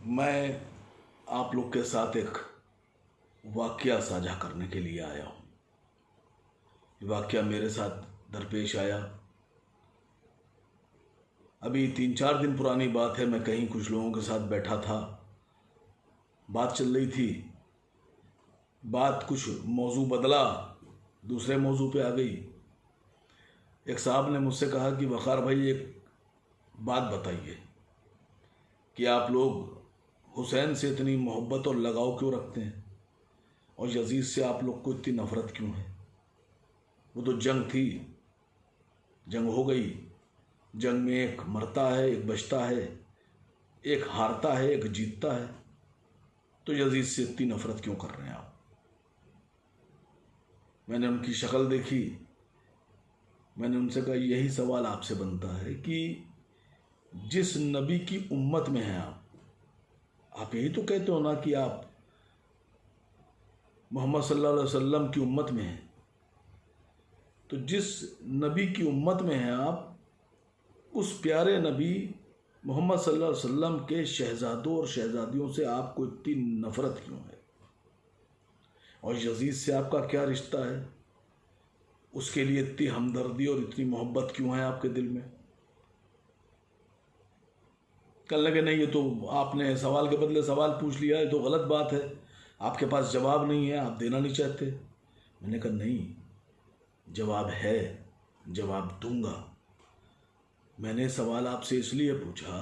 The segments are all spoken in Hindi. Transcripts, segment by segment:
मैं आप लोग के साथ एक वाकया साझा करने के लिए आया हूँ। ये वाकया मेरे साथ दरपेश आया। अभी 3-4 दिन पुरानी बात है। मैं कहीं कुछ लोगों के साथ बैठा था, बात चल रही थी। बात कुछ मौजू बदला, दूसरे मौजू पे आ गई। एक साहब ने मुझसे कहा कि वक़ार भाई, एक बात बताइए कि आप लोग हुसैन से इतनी मोहब्बत और लगाव क्यों रखते हैं और यजीद से आप लोग को इतनी नफ़रत क्यों है। वो तो जंग थी, जंग हो गई। जंग में एक मरता है, एक बचता है, एक हारता है, एक जीतता है। तो यजीद से इतनी नफ़रत क्यों कर रहे हैं आप। मैंने उनकी शक्ल देखी। मैंने उनसे कहा, यही सवाल आपसे बनता है कि जिस नबी की उम्मत में हैं आप यही तो कहते हो ना कि आप मोहम्मद सल्लल्लाहु अलैहि वसल्लम की उम्मत में हैं। तो जिस नबी की उम्मत में हैं आप, उस प्यारे नबी मोहम्मद सल्लल्लाहु अलैहि वसल्लम के शहजादों और शहजादियों से आपको इतनी नफ़रत क्यों है और यजीद से आपका क्या रिश्ता है, उसके लिए इतनी हमदर्दी और इतनी मोहब्बत क्यों है आपके दिल में। कहने लगे, नहीं, ये तो आपने सवाल के बदले सवाल पूछ लिया, ये तो गलत बात है, आपके पास जवाब नहीं है, आप देना नहीं चाहते। मैंने कहा, नहीं, जवाब है, जवाब दूंगा। मैंने सवाल आपसे इसलिए पूछा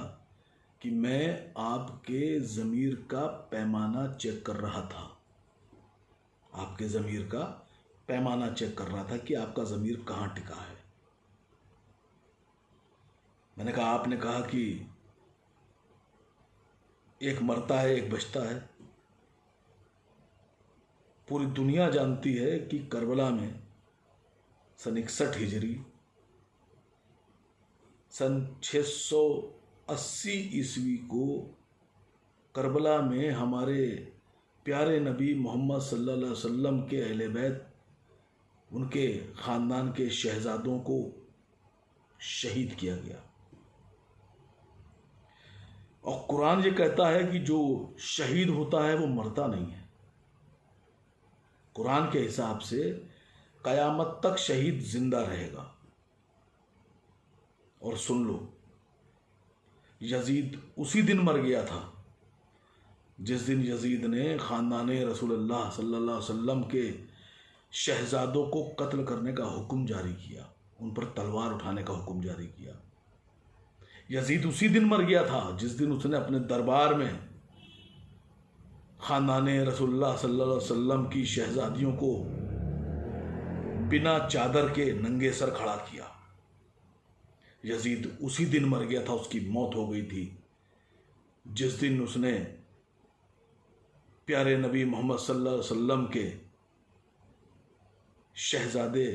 कि मैं आपके ज़मीर का पैमाना चेक कर रहा था। आपके ज़मीर का पैमाना चेक कर रहा था कि आपका ज़मीर कहाँ टिका है। मैंने कहा, आपने कहा कि एक मरता है, एक बचता है। पूरी दुनिया जानती है कि करबला में सन 61 हिजरी, सन 680 ईस्वी को करबला में हमारे प्यारे नबी मोहम्मद सल्लल्लाहु अलैहि वसल्लम के अहले बैत, उनके ख़ानदान के शहजादों को शहीद किया गया। और कुरान ये कहता है कि जो शहीद होता है वो मरता नहीं है। कुरान के हिसाब से क़यामत तक शहीद जिंदा रहेगा। और सुन लो, यजीद उसी दिन मर गया था जिस दिन यजीद ने ख़ानदान रसूलुल्लाह सल्लल्लाहु अलैहि वसल्लम के शहजादों को कत्ल करने का हुक्म जारी किया, उन पर तलवार उठाने का हुक्म जारी किया। यजीद उसी दिन मर गया था जिस दिन उसने अपने दरबार में ख़ानदान रसूलुल्लाह सल्लल्लाहु अलैहि वसल्लम की शहजादियों को बिना चादर के नंगे सर खड़ा किया। यजीद उसी दिन मर गया था, उसकी मौत हो गई थी जिस दिन उसने प्यारे नबी मोहम्मद सल्लल्लाहु अलैहि वसल्लम के शहजादे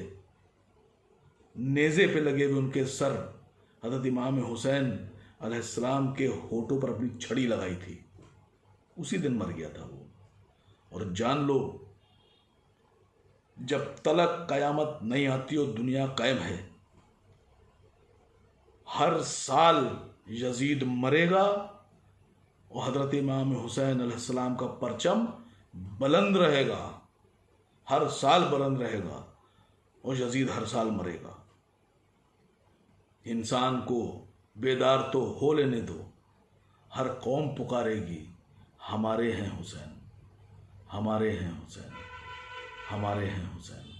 नेज़े पे लगे हुए उनके सर हज़रत इमाम हुसैन अलैहिस्सलाम के होठों पर अपनी छड़ी लगाई थी। उसी दिन मर गया था वो। और जान लो, जब तलक क़यामत नहीं आती और दुनिया कायम है, हर साल यजीद मरेगा और हज़रत इमाम हुसैन अलैहिस्सलाम का परचम बुलंद रहेगा, हर साल बुलंद रहेगा और यजीद हर साल मरेगा। इंसान को बेदार तो हो लेने दो, हर कौम पुकारेगी, हमारे हैं हुसैन, हमारे हैं हुसैन, हमारे हैं हुसैन।